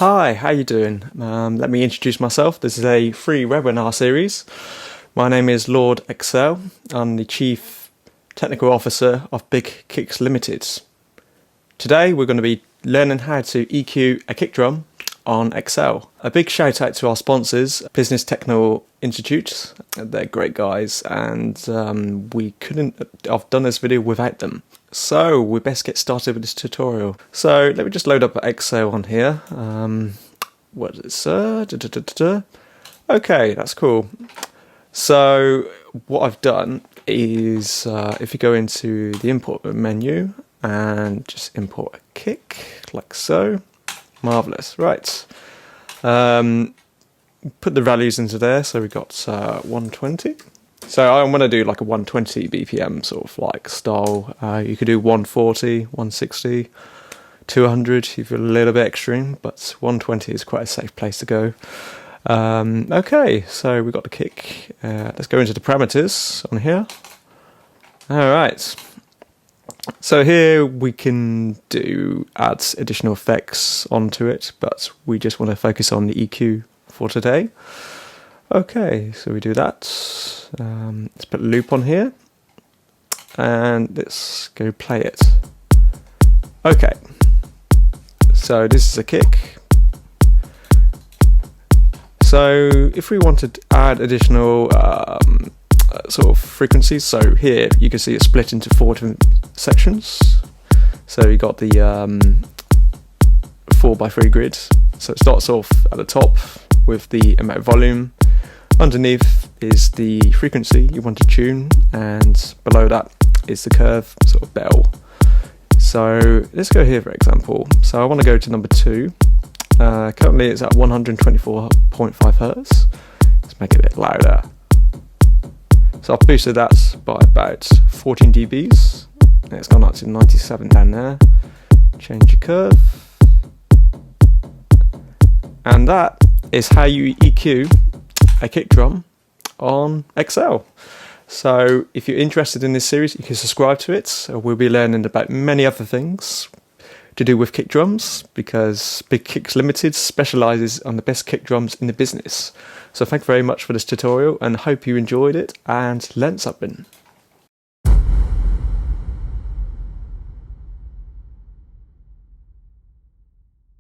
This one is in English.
Hi, how you doing? Let me introduce myself. This is a free webinar series. My name is Lord Excel. I'm the Chief Technical Officer of Big Kicks Limited. Today we're going to be learning how to EQ a kick drum on Excel. A big shout out to our sponsors, Business Technical Institute. They're great guys, and we couldn't have done this video without them. So we best get started with this tutorial. So let me just load up Excel on here. What is it? Okay, that's cool. So what I've done is, if you go into the import menu and just import a kick like so. Marvelous. Right. Put the values into there. So we got 120. So I want to do like a 120 BPM sort of like style. You could do 140, 160, 200 if you're a little bit extreme, but 120 is quite a safe place to go. Okay, so we got the kick. Let's go into the parameters on here. All right. So here we can add additional effects onto it, but we just want to focus on the EQ for today. Okay, so we do that. Let's put a loop on here, and let's go play it. Okay, so this is a kick. So if we wanted to add additional sort of frequencies, so here you can see it's split into 4 different sections. So you got the 4x3 grid. So it starts off at the top with the amount of volume. Underneath is the frequency you want to tune, and below that is the curve sort of bell. So let's go here for example. So I want to go to number 2. Currently it's at 124.5 Hertz. Let's make it a bit louder. So I've boosted that by about 14 dBs. And it's gone up to 97 down there. Change the curve. And that is how you EQ a kick drum on Excel. So if you're interested in this series, you can subscribe to it. We'll be learning about many other things to do with kick drums, because Big Kicks Limited specialises on the best kick drums in the business. So thank you very much for this tutorial, and hope you enjoyed it and learnt something.